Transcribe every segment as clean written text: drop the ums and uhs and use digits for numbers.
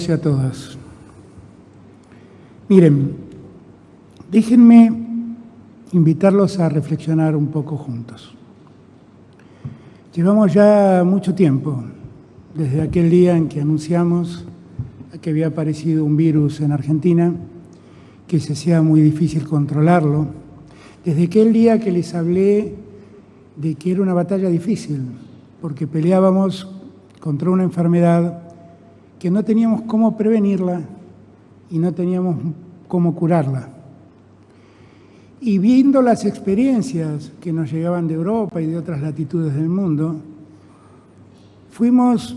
todos y a todas. Miren, déjenme invitarlos a reflexionar un poco juntos. Llevamos ya mucho tiempo, desde aquel día en que anunciamos que había aparecido un virus en Argentina, que se hacía muy difícil controlarlo, desde aquel día que les hablé de que era una batalla difícil, porque peleábamos contra una enfermedad que no teníamos cómo prevenirla y no teníamos cómo curarla. Y viendo las experiencias que nos llegaban de Europa y de otras latitudes del mundo, fuimos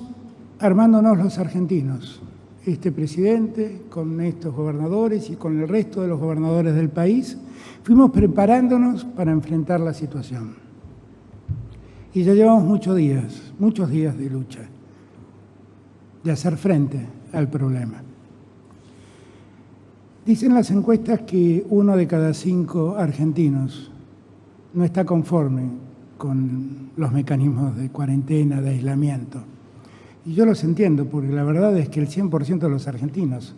armándonos los argentinos, este presidente con estos gobernadores y con el resto de los gobernadores del país, fuimos preparándonos para enfrentar la situación. Y ya llevamos muchos días de lucha, de hacer frente al problema. Dicen las encuestas que 1 de cada 5 argentinos no está conforme con los mecanismos de cuarentena, de aislamiento. Y yo los entiendo, porque la verdad es que el 100% de los argentinos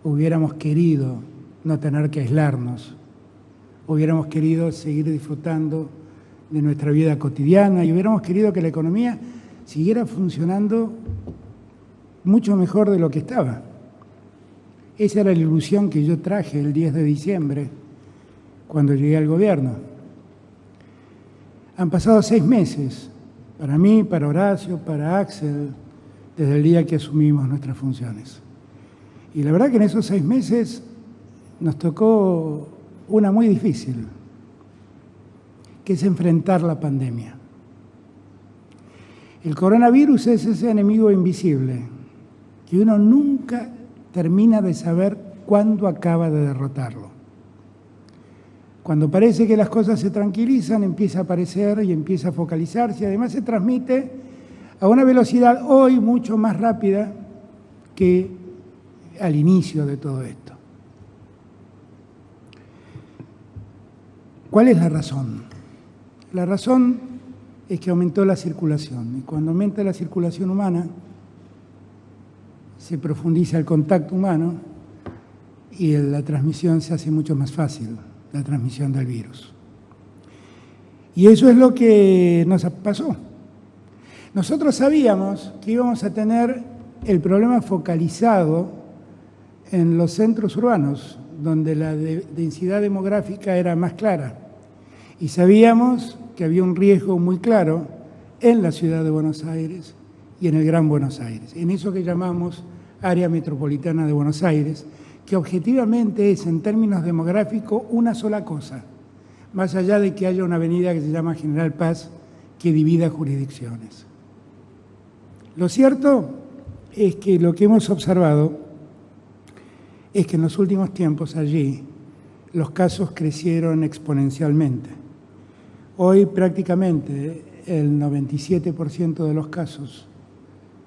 hubiéramos querido no tener que aislarnos, hubiéramos querido seguir disfrutando de nuestra vida cotidiana y hubiéramos querido que la economía siguiera funcionando mucho mejor de lo que estaba. Esa era la ilusión que yo traje el 10 de diciembre, cuando llegué al gobierno. Han pasado 6 meses, para mí, para Horacio, para Axel, desde el día que asumimos nuestras funciones. Y la verdad que en esos 6 meses nos tocó una muy difícil, que es enfrentar la pandemia. El coronavirus es ese enemigo invisible, que uno nunca termina de saber cuándo acaba de derrotarlo. Cuando parece que las cosas se tranquilizan, empieza a aparecer y empieza a focalizarse. Además se transmite a una velocidad hoy mucho más rápida que al inicio de todo esto. ¿Cuál es la razón? La razón es que aumentó la circulación. Y cuando aumenta la circulación humana, se profundiza el contacto humano y la transmisión se hace mucho más fácil, la transmisión del virus. Y eso es lo que nos pasó. Nosotros sabíamos que íbamos a tener el problema focalizado en los centros urbanos, donde la densidad demográfica era más clara. Y sabíamos que había un riesgo muy claro en la ciudad de Buenos Aires y en el Gran Buenos Aires, en eso que llamamos área metropolitana de Buenos Aires, que objetivamente es, en términos demográficos, una sola cosa, más allá de que haya una avenida que se llama General Paz que divida jurisdicciones. Lo cierto es que lo que hemos observado es que en los últimos tiempos allí los casos crecieron exponencialmente. Hoy prácticamente el 97% de los casos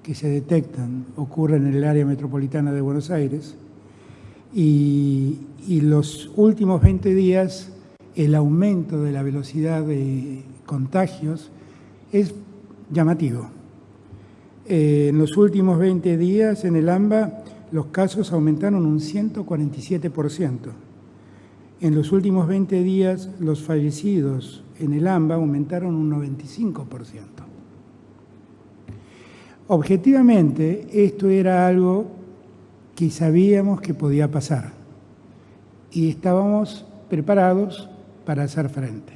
que se detectan ocurren en el área metropolitana de Buenos Aires y los últimos 20 días el aumento de la velocidad de contagios es llamativo. En los últimos 20 días en el AMBA los casos aumentaron un 147%. En los últimos 20 días los fallecidos en el AMBA aumentaron un 95%. Objetivamente, esto era algo que sabíamos que podía pasar y estábamos preparados para hacer frente.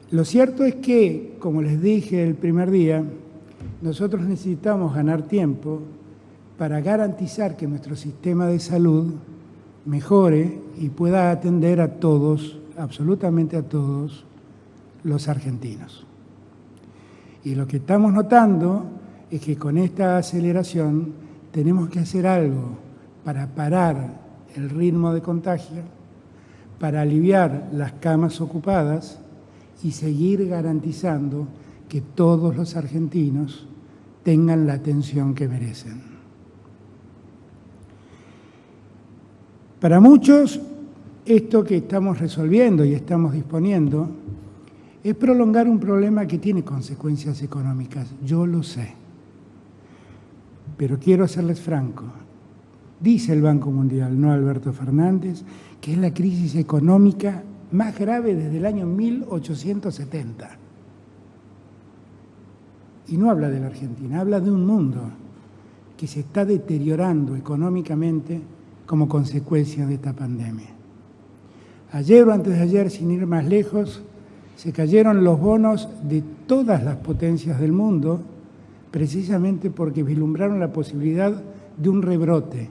Lo cierto es que, como les dije el primer día, nosotros necesitamos ganar tiempo para garantizar que nuestro sistema de salud mejore y pueda atender a todos, absolutamente a todos, los argentinos. Y lo que estamos notando es que con esta aceleración tenemos que hacer algo para parar el ritmo de contagio, para aliviar las camas ocupadas y seguir garantizando que todos los argentinos tengan la atención que merecen. Para muchos, esto que estamos resolviendo y estamos disponiendo es prolongar un problema que tiene consecuencias económicas, yo lo sé. Pero quiero serles franco. Dice el Banco Mundial, no Alberto Fernández, que es la crisis económica más grave desde el año 1870. Y no habla de la Argentina, habla de un mundo que se está deteriorando económicamente como consecuencia de esta pandemia. Ayer o antes de ayer, sin ir más lejos, se cayeron los bonos de todas las potencias del mundo, precisamente porque vislumbraron la posibilidad de un rebrote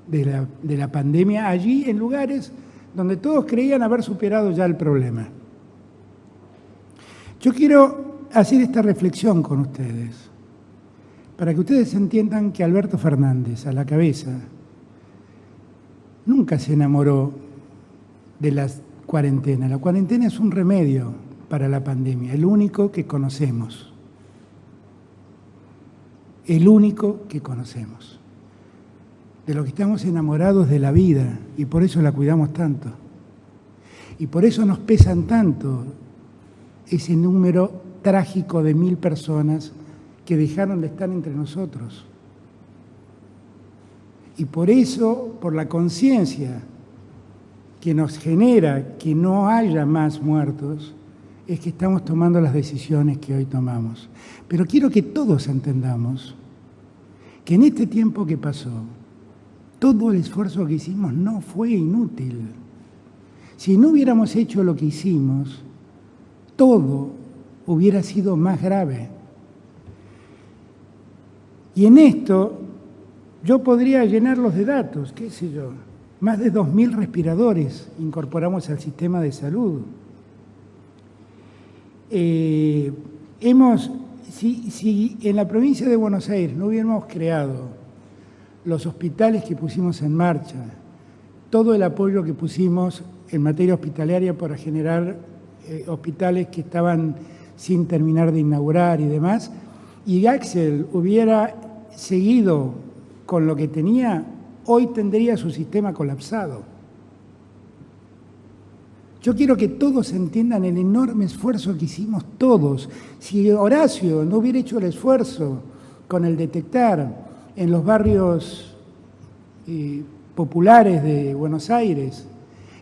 de la pandemia allí en lugares donde todos creían haber superado ya el problema. Yo quiero hacer esta reflexión con ustedes, para que ustedes entiendan que Alberto Fernández, a la cabeza, nunca se enamoró de la cuarentena. La cuarentena es un remedio para la pandemia, el único que conocemos. El único que conocemos. De lo que estamos enamorados de la vida y por eso la cuidamos tanto. Y por eso nos pesan tanto ese número trágico de 1000 personas que dejaron de estar entre nosotros. Y por eso, por la conciencia que nos genera que no haya más muertos, es que estamos tomando las decisiones que hoy tomamos. Pero quiero que todos entendamos que en este tiempo que pasó, todo el esfuerzo que hicimos no fue inútil. Si no hubiéramos hecho lo que hicimos, todo hubiera sido más grave. Y en esto yo podría llenarlos de datos, qué sé yo. Más de 2000 respiradores incorporamos al sistema de salud. Si en la provincia de Buenos Aires no hubiéramos creado los hospitales que pusimos en marcha, todo el apoyo que pusimos en materia hospitalaria para generar hospitales que estaban sin terminar de inaugurar y demás, y Axel hubiera seguido con lo que tenía, hoy tendría su sistema colapsado. Yo quiero que todos entiendan el enorme esfuerzo que hicimos todos. Si Horacio no hubiera hecho el esfuerzo con el detectar en los barrios populares de Buenos Aires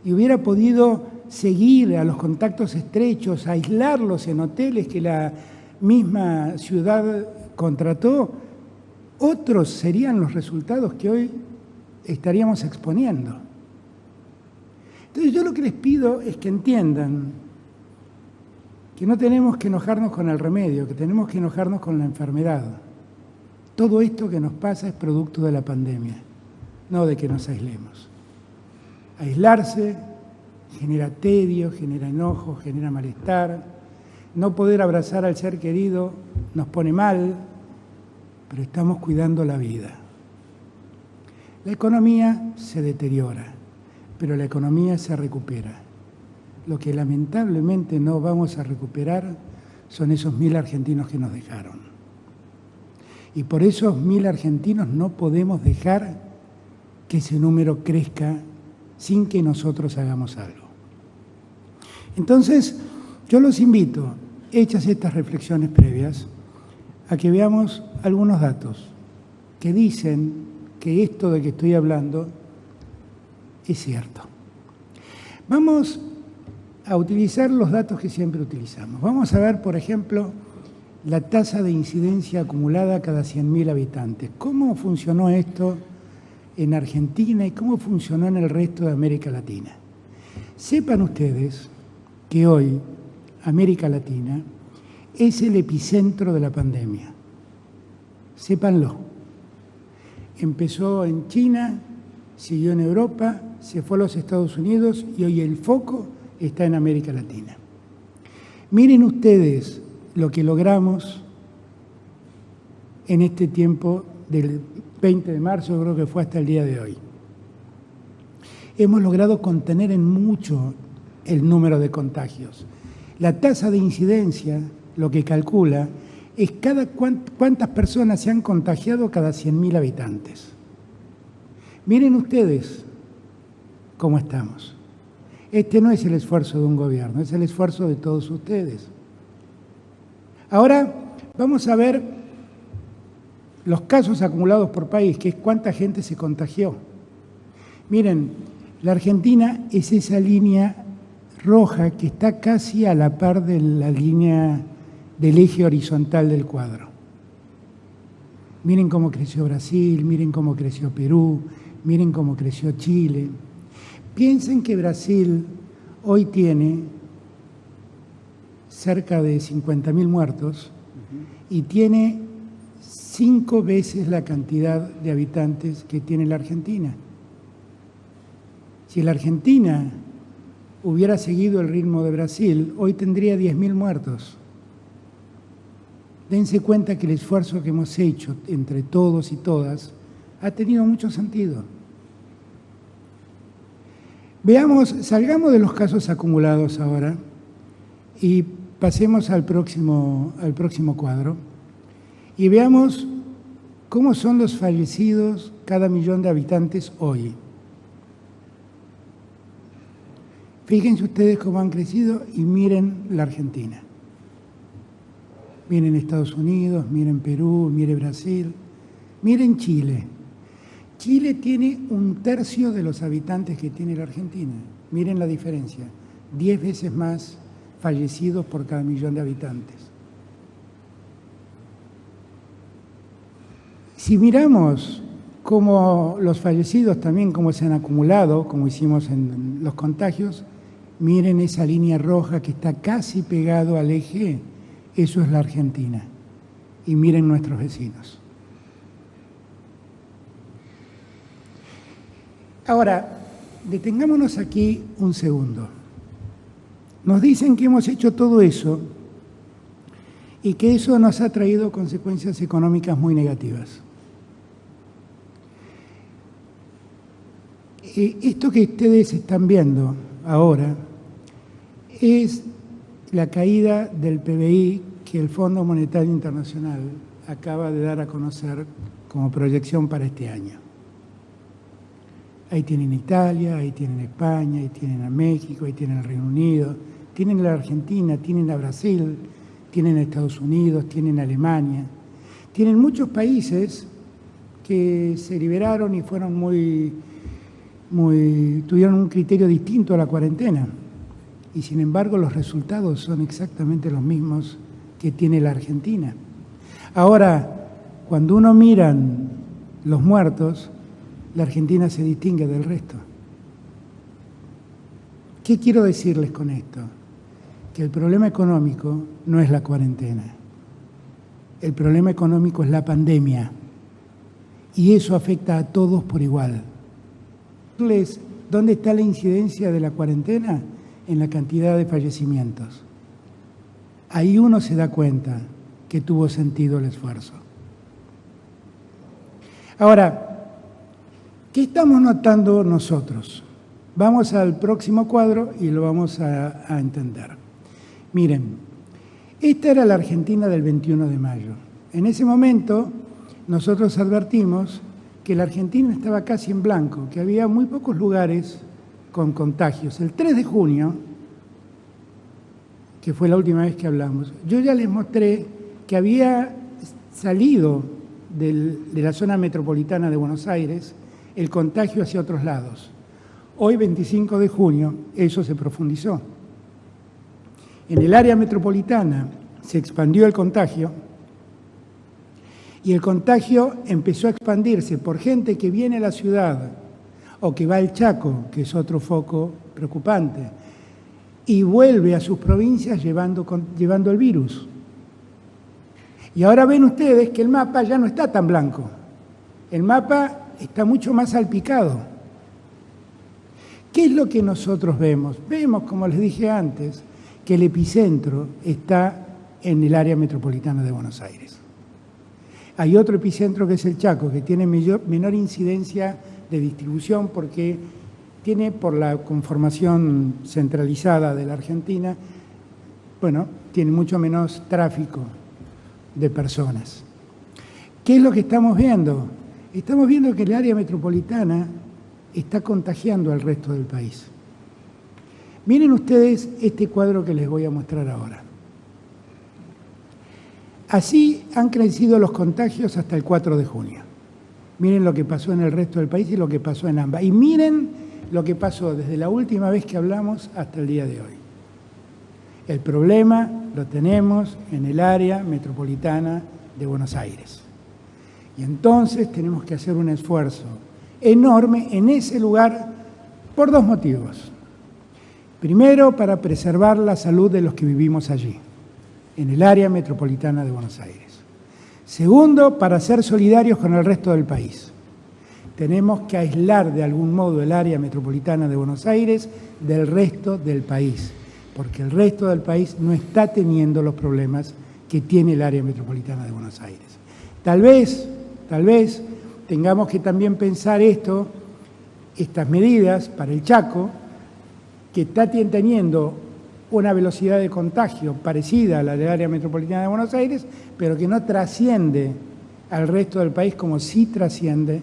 y hubiera podido seguir a los contactos estrechos, aislarlos en hoteles que la misma ciudad contrató, otros serían los resultados que hoy estaríamos exponiendo. Entonces yo lo que les pido es que entiendan que no tenemos que enojarnos con el remedio, que tenemos que enojarnos con la enfermedad. Todo esto que nos pasa es producto de la pandemia, no de que nos aislemos. Aislarse genera tedio, genera enojo, genera malestar. No poder abrazar al ser querido nos pone mal, pero estamos cuidando la vida. La economía se deteriora, pero la economía se recupera. Lo que lamentablemente no vamos a recuperar son esos 1000 argentinos que nos dejaron. Y por esos 1000 argentinos no podemos dejar que ese número crezca sin que nosotros hagamos algo. Entonces, yo los invito, hechas estas reflexiones previas, a que veamos algunos datos que dicen que esto de que estoy hablando es cierto. Vamos a utilizar los datos que siempre utilizamos. Vamos a ver, por ejemplo, la tasa de incidencia acumulada cada 100.000 habitantes. ¿Cómo funcionó esto en Argentina y cómo funcionó en el resto de América Latina? Sepan ustedes que hoy América Latina es el epicentro de la pandemia. Sépanlo. Empezó en China, siguió en Europa, se fue a los Estados Unidos y hoy el foco está en América Latina. Miren ustedes lo que logramos en este tiempo del 20 de marzo, creo que fue hasta el día de hoy. Hemos logrado contener en mucho el número de contagios. La tasa de incidencia, lo que calcula, es cuántas personas se han contagiado cada 100.000 habitantes. Miren ustedes cómo estamos. Este no es el esfuerzo de un gobierno, es el esfuerzo de todos ustedes. Ahora vamos a ver los casos acumulados por país, que es cuánta gente se contagió. Miren, la Argentina es esa línea roja que está casi a la par de la línea del eje horizontal del cuadro. Miren cómo creció Brasil, miren cómo creció Perú, miren cómo creció Chile. Piensen que Brasil hoy tiene cerca de 50.000 muertos y tiene 5 veces la cantidad de habitantes que tiene la Argentina. Si la Argentina hubiera seguido el ritmo de Brasil, hoy tendría 10.000 muertos. Dense cuenta que el esfuerzo que hemos hecho entre todos y todas ha tenido mucho sentido. Veamos, salgamos de los casos acumulados ahora y pasemos al próximo cuadro y veamos cómo son los fallecidos cada millón de habitantes hoy. Fíjense ustedes cómo han crecido y miren la Argentina. Miren Estados Unidos, miren Perú, miren Brasil, miren Chile. Chile tiene 1/3 de los habitantes que tiene la Argentina. Miren la diferencia, 10 veces más fallecidos por cada millón de habitantes. Si miramos cómo los fallecidos también, cómo se han acumulado, como hicimos en los contagios, miren esa línea roja que está casi pegado al eje, eso es la Argentina. Y miren nuestros vecinos. Ahora, detengámonos aquí un segundo. Nos dicen que hemos hecho todo eso y que eso nos ha traído consecuencias económicas muy negativas. Esto que ustedes están viendo ahora es la caída del PBI que el Fondo Monetario Internacional acaba de dar a conocer como proyección para este año. Ahí tienen Italia, ahí tienen España, ahí tienen a México, ahí tienen el Reino Unido, tienen a la Argentina, tienen a Brasil, tienen a Estados Unidos, tienen a Alemania. Tienen muchos países que se liberaron y fueron tuvieron un criterio distinto a la cuarentena. Y sin embargo los resultados son exactamente los mismos que tiene la Argentina. Ahora, cuando uno mira los muertos, la Argentina se distingue del resto. ¿Qué quiero decirles con esto? Que el problema económico no es la cuarentena. El problema económico es la pandemia. Y eso afecta a todos por igual. ¿Dónde está la incidencia de la cuarentena? En la cantidad de fallecimientos. Ahí uno se da cuenta que tuvo sentido el esfuerzo. Ahora, ¿qué estamos notando nosotros? Vamos al próximo cuadro y lo vamos a entender. Miren, esta era la Argentina del 21 de mayo. En ese momento nosotros advertimos que la Argentina estaba casi en blanco, que había muy pocos lugares con contagios. El 3 de junio, que fue la última vez que hablamos, yo ya les mostré que había salido de la zona metropolitana de Buenos Aires el contagio hacia otros lados. Hoy, 25 de junio, eso se profundizó. En el área metropolitana se expandió el contagio y el contagio empezó a expandirse por gente que viene a la ciudad o que va al Chaco, que es otro foco preocupante, y vuelve a sus provincias llevando el virus. Y ahora ven ustedes que el mapa ya no está tan blanco. El mapa está mucho más salpicado. ¿Qué es lo que nosotros vemos? Vemos, como les dije antes, que el epicentro está en el área metropolitana de Buenos Aires. Hay otro epicentro que es el Chaco, que tiene menor incidencia de distribución porque tiene, por la conformación centralizada de la Argentina, bueno, tiene mucho menos tráfico de personas. ¿Qué es lo que estamos viendo? Estamos viendo que el área metropolitana está contagiando al resto del país. Miren ustedes este cuadro que les voy a mostrar ahora. Así han crecido los contagios hasta el 4 de junio. Miren lo que pasó en el resto del país y lo que pasó en AMBA. Y miren lo que pasó desde la última vez que hablamos hasta el día de hoy. El problema lo tenemos en el área metropolitana de Buenos Aires. Y entonces tenemos que hacer un esfuerzo enorme en ese lugar por dos motivos. Primero, para preservar la salud de los que vivimos allí, en el área metropolitana de Buenos Aires. Segundo, para ser solidarios con el resto del país. Tenemos que aislar de algún modo el área metropolitana de Buenos Aires del resto del país, porque el resto del país no está teniendo los problemas que tiene el área metropolitana de Buenos Aires. Tal vez tengamos que también pensar estas medidas para el Chaco, que está teniendo una velocidad de contagio parecida a la del área metropolitana de Buenos Aires, pero que no trasciende al resto del país como sí trasciende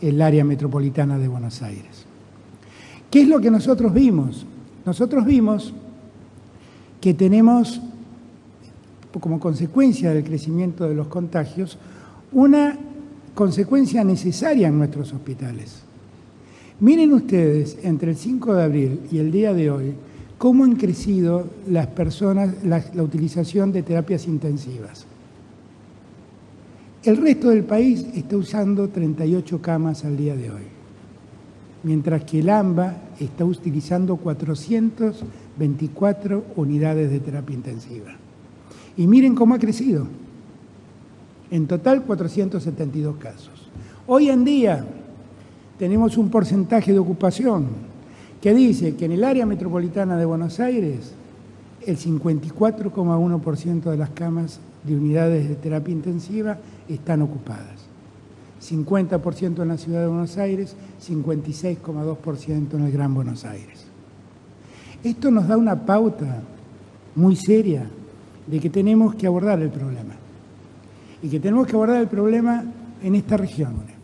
el área metropolitana de Buenos Aires. ¿Qué es lo que nosotros vimos? Nosotros vimos que tenemos, como consecuencia del crecimiento de los contagios, una consecuencia necesaria en nuestros hospitales. Miren ustedes, entre el 5 de abril y el día de hoy, cómo han crecido las personas, la utilización de terapias intensivas. El resto del país está usando 38 camas al día de hoy, mientras que el AMBA está utilizando 424 unidades de terapia intensiva. Y miren cómo ha crecido. En total, 472 casos. Hoy en día tenemos un porcentaje de ocupación que dice que en el área metropolitana de Buenos Aires el 54,1% de las camas de unidades de terapia intensiva están ocupadas. 50% en la ciudad de Buenos Aires, 56,2% en el Gran Buenos Aires. Esto nos da una pauta muy seria de que tenemos que abordar el problema. Y que tenemos que abordar el problema en esta región.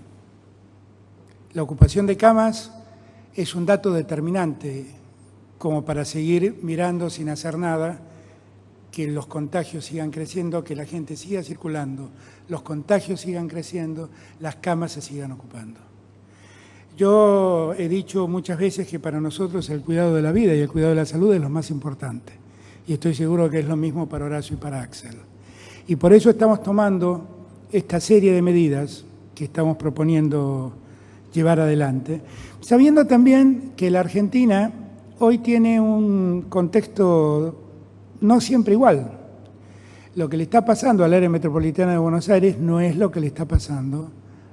La ocupación de camas es un dato determinante como para seguir mirando sin hacer nada, que los contagios sigan creciendo, que la gente siga circulando, los contagios sigan creciendo, las camas se sigan ocupando. Yo he dicho muchas veces que para nosotros el cuidado de la vida y el cuidado de la salud es lo más importante. Y estoy seguro que es lo mismo para Horacio y para Axel. Y por eso estamos tomando esta serie de medidas que estamos proponiendo llevar adelante, sabiendo también que la Argentina hoy tiene un contexto no siempre igual. Lo que le está pasando al área metropolitana de Buenos Aires no es lo que le está pasando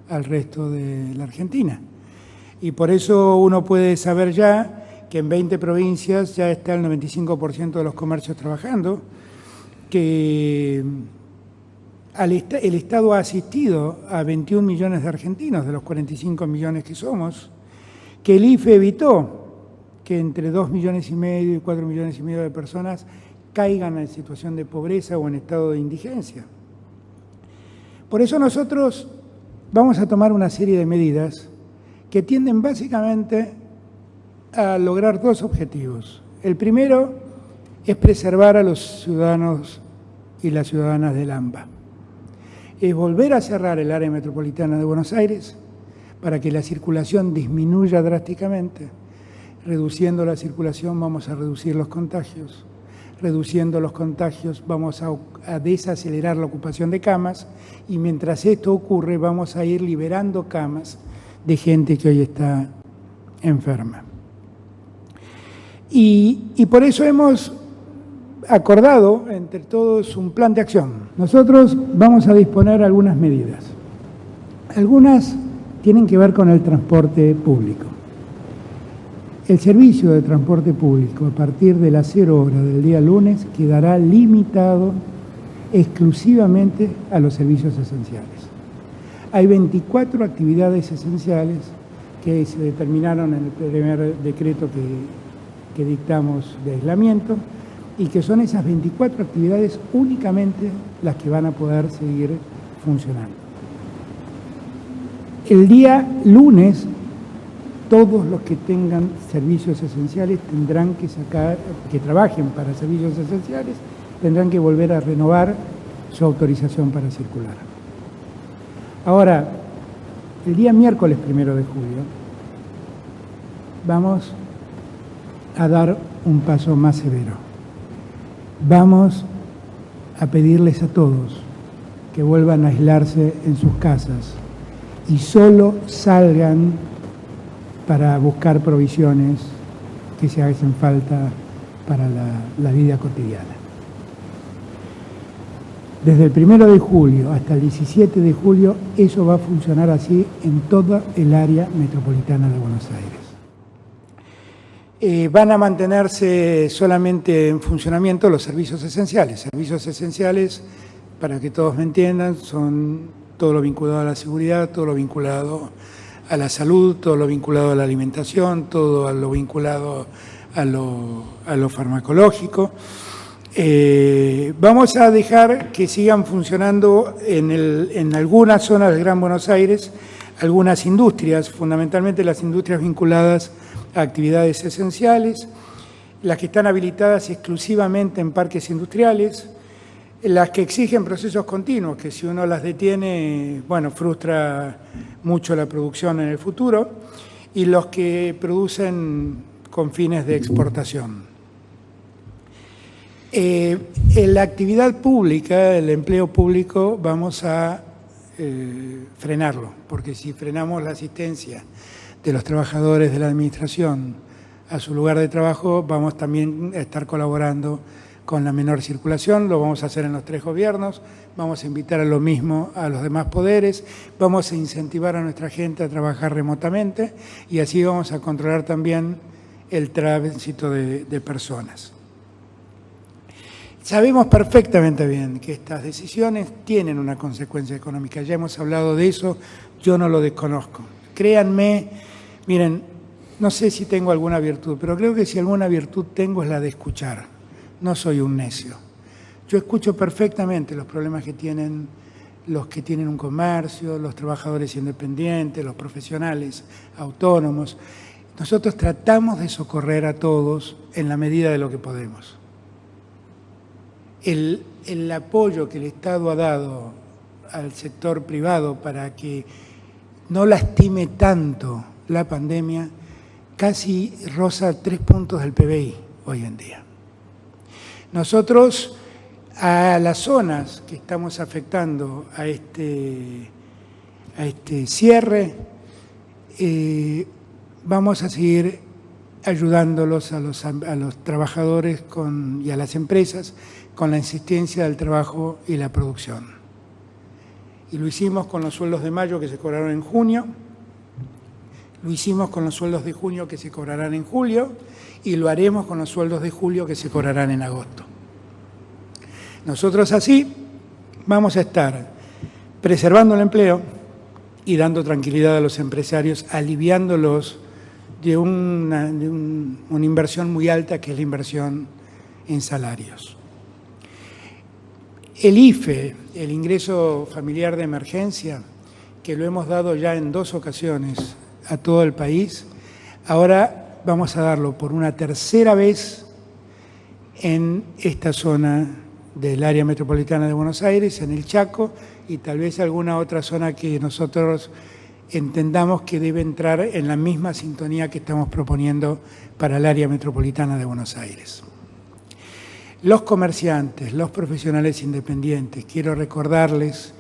al resto de la Argentina. Y por eso uno puede saber ya que en 20 provincias ya está el 95% de los comercios trabajando, que el Estado ha asistido a 21 millones de argentinos, de los 45 millones que somos, que el IFE evitó que entre 2,5 millones y 4,5 millones de personas caigan en situación de pobreza o en estado de indigencia. Por eso nosotros vamos a tomar una serie de medidas que tienden básicamente a lograr dos objetivos. El primero es preservar a los ciudadanos y las ciudadanas del AMBA. Es volver a cerrar el área metropolitana de Buenos Aires para que la circulación disminuya drásticamente. Reduciendo la circulación vamos a reducir los contagios. Reduciendo los contagios vamos a desacelerar la ocupación de camas y mientras esto ocurre vamos a ir liberando camas de gente que hoy está enferma. Y por eso hemos acordado entre todos un plan de acción. Nosotros vamos a disponer algunas medidas. Algunas tienen que ver con el transporte público. El servicio de transporte público a partir de las 0 horas del día lunes quedará limitado exclusivamente a los servicios esenciales. Hay 24 actividades esenciales que se determinaron en el primer decreto que dictamos de aislamiento y que son esas 24 actividades únicamente las que van a poder seguir funcionando. El día lunes, todos los que tengan servicios esenciales tendrán que trabajen para servicios esenciales, tendrán que volver a renovar su autorización para circular. Ahora, el día miércoles 1 de julio, vamos a dar un paso más severo. Vamos a pedirles a todos que vuelvan a aislarse en sus casas y solo salgan para buscar provisiones que se hacen falta para la vida cotidiana. Desde el 1 de julio hasta el 17 de julio, eso va a funcionar así en toda el área metropolitana de Buenos Aires. Van a mantenerse solamente en funcionamiento los servicios esenciales. Servicios esenciales, para que todos me entiendan, son todo lo vinculado a la seguridad, todo lo vinculado a la salud, todo lo vinculado a la alimentación, todo lo vinculado a lo farmacológico. Vamos a dejar que sigan funcionando en algunas zonas del Gran Buenos Aires algunas industrias, fundamentalmente las industrias vinculadas a actividades esenciales, las que están habilitadas exclusivamente en parques industriales, las que exigen procesos continuos, que si uno las detiene, bueno, frustra mucho la producción en el futuro, y los que producen con fines de exportación. En la actividad pública, el empleo público, vamos a frenarlo, porque si frenamos la asistencia de los trabajadores de la administración a su lugar de trabajo, vamos también a estar colaborando con la menor circulación. Lo vamos a hacer en los 3 gobiernos, vamos a invitar a lo mismo a los demás poderes, vamos a incentivar a nuestra gente a trabajar remotamente y así vamos a controlar también el tránsito de personas. Sabemos perfectamente bien que estas decisiones tienen una consecuencia económica, ya hemos hablado de eso, yo no lo desconozco. Créanme, miren, no sé si tengo alguna virtud, pero creo que si alguna virtud tengo es la de escuchar. No soy un necio. Yo escucho perfectamente los problemas que tienen los que tienen un comercio, los trabajadores independientes, los profesionales autónomos. Nosotros tratamos de socorrer a todos en la medida de lo que podemos. El apoyo que el Estado ha dado al sector privado para que no lastime tanto la pandemia casi roza 3 puntos del PBI hoy en día. Nosotros a las zonas que estamos afectando a este cierre, vamos a seguir ayudándolos a los trabajadores y a las empresas con la insistencia del trabajo y la producción. Y lo hicimos con los sueldos de mayo que se cobraron en junio, lo hicimos con los sueldos de junio que se cobrarán en julio y lo haremos con los sueldos de julio que se cobrarán en agosto. Nosotros así vamos a estar preservando el empleo y dando tranquilidad a los empresarios, aliviándolos de una inversión muy alta que es la inversión en salarios. El IFE, el ingreso familiar de emergencia, que lo hemos dado ya en 2 ocasiones a todo el país, ahora vamos a darlo por una tercera vez en esta zona del área metropolitana de Buenos Aires, en el Chaco y tal vez alguna otra zona que nosotros entendamos que debe entrar en la misma sintonía que estamos proponiendo para el área metropolitana de Buenos Aires. Los comerciantes, los profesionales independientes, quiero recordarles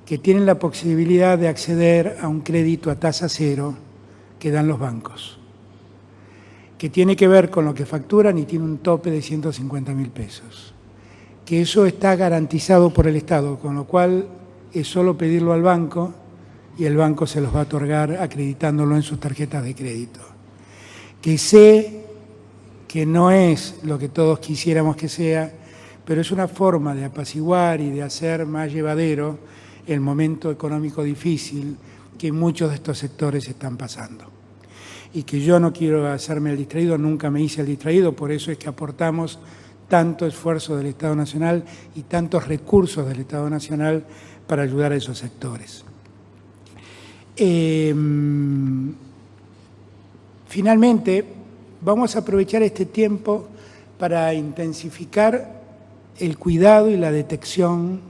que tienen la posibilidad de acceder a un crédito a tasa cero que dan los bancos, que tiene que ver con lo que facturan y tiene un tope de 150.000 pesos, que eso está garantizado por el Estado, con lo cual es solo pedirlo al banco y el banco se los va a otorgar acreditándolo en sus tarjetas de crédito. Que sé que no es lo que todos quisiéramos que sea, pero es una forma de apaciguar y de hacer más llevadero el momento económico difícil que muchos de estos sectores están pasando. Y que yo no quiero hacerme el distraído, nunca me hice el distraído, por eso es que aportamos tanto esfuerzo del Estado Nacional y tantos recursos del Estado Nacional para ayudar a esos sectores. Finalmente, vamos a aprovechar este tiempo para intensificar el cuidado y la detección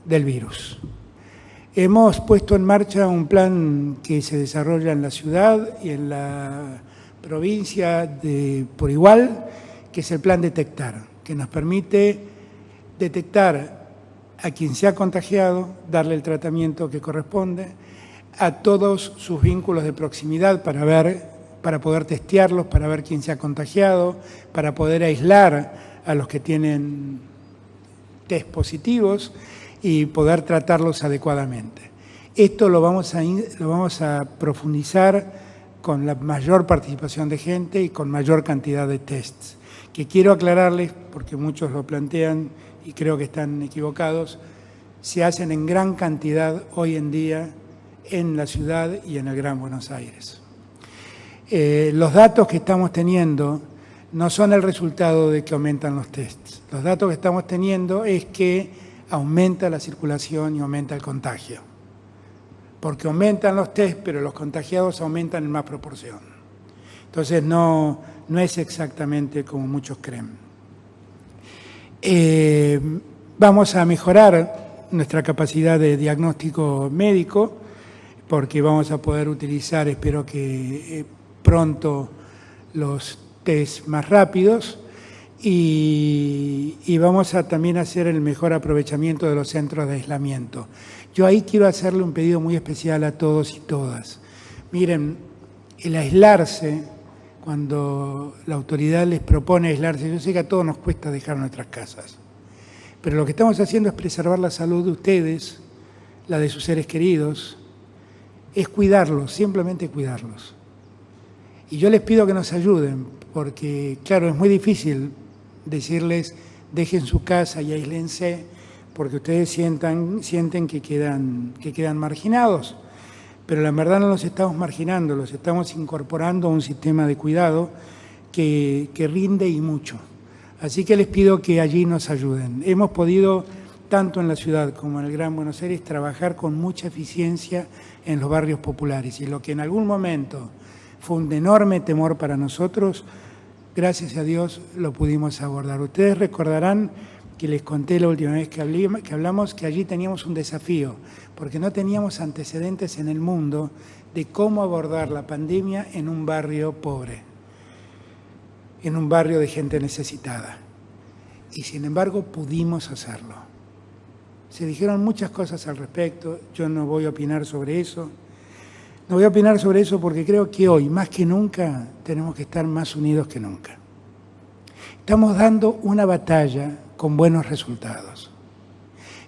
del virus. Hemos puesto en marcha un plan que se desarrolla en la ciudad y en la provincia por igual, que es el plan Detectar, que nos permite detectar a quien se ha contagiado, darle el tratamiento que corresponde, a todos sus vínculos de proximidad para poder testearlos, para ver quién se ha contagiado, para poder aislar a los que tienen test positivos y poder tratarlos adecuadamente. Esto lo vamos a profundizar con la mayor participación de gente y con mayor cantidad de tests, que quiero aclararles, porque muchos lo plantean y creo que están equivocados, se hacen en gran cantidad hoy en día en la ciudad y en el Gran Buenos Aires. Los datos que estamos teniendo no son el resultado de que aumentan los tests. Los datos que estamos teniendo es que aumenta la circulación y aumenta el contagio. Porque aumentan los tests, pero los contagiados aumentan en más proporción. Entonces no es exactamente como muchos creen. Vamos a mejorar nuestra capacidad de diagnóstico médico, porque vamos a poder utilizar, espero que pronto, los test más rápidos y vamos a también hacer el mejor aprovechamiento de los centros de aislamiento. Yo ahí quiero hacerle un pedido muy especial a todos y todas. Miren, el aislarse, cuando la autoridad les propone aislarse, yo sé que a todos nos cuesta dejar nuestras casas, pero lo que estamos haciendo es preservar la salud de ustedes, la de sus seres queridos, es cuidarlos, simplemente cuidarlos. Y yo les pido que nos ayuden, porque, claro, es muy difícil decirles dejen su casa y aíslense, porque ustedes sienten que quedan marginados. Pero la verdad no los estamos marginando, los estamos incorporando a un sistema de cuidado que rinde y mucho. Así que les pido que allí nos ayuden. Hemos podido, tanto en la ciudad como en el Gran Buenos Aires, trabajar con mucha eficiencia en los barrios populares. Y lo que en algún momento fue un enorme temor para nosotros, gracias a Dios lo pudimos abordar. Ustedes recordarán que les conté la última vez que hablamos que allí teníamos un desafío, porque no teníamos antecedentes en el mundo de cómo abordar la pandemia en un barrio pobre, en un barrio de gente necesitada. Y sin embargo pudimos hacerlo. Se dijeron muchas cosas al respecto, yo no voy a opinar sobre eso. No voy a opinar sobre eso porque creo que hoy, más que nunca, tenemos que estar más unidos que nunca. Estamos dando una batalla con buenos resultados.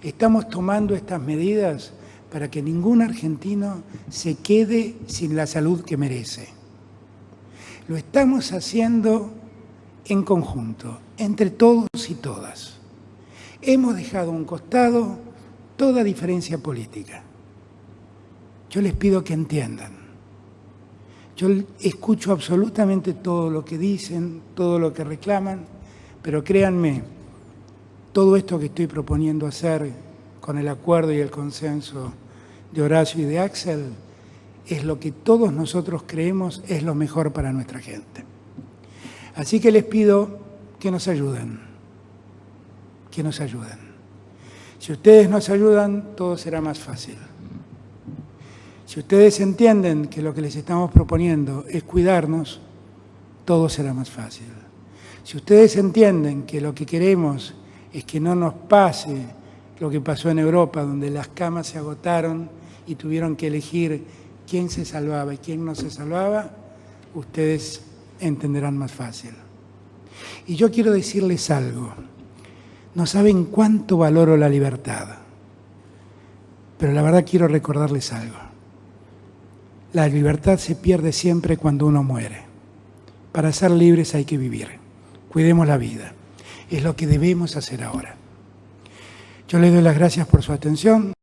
Estamos tomando estas medidas para que ningún argentino se quede sin la salud que merece. Lo estamos haciendo en conjunto, entre todos y todas. Hemos dejado a un costado toda diferencia política. Yo les pido que entiendan. Yo escucho absolutamente todo lo que dicen, todo lo que reclaman, pero créanme, todo esto que estoy proponiendo hacer con el acuerdo y el consenso de Horacio y de Axel es lo que todos nosotros creemos es lo mejor para nuestra gente. Así que les pido que nos ayuden, que nos ayuden. Si ustedes nos ayudan, todo será más fácil. Si ustedes entienden que lo que les estamos proponiendo es cuidarnos, todo será más fácil. Si ustedes entienden que lo que queremos es que no nos pase lo que pasó en Europa, donde las camas se agotaron y tuvieron que elegir quién se salvaba y quién no se salvaba, ustedes entenderán más fácil. Y yo quiero decirles algo. No saben cuánto valoro la libertad, pero la verdad quiero recordarles algo. La libertad se pierde siempre cuando uno muere. Para ser libres hay que vivir. Cuidemos la vida. Es lo que debemos hacer ahora. Yo les doy las gracias por su atención.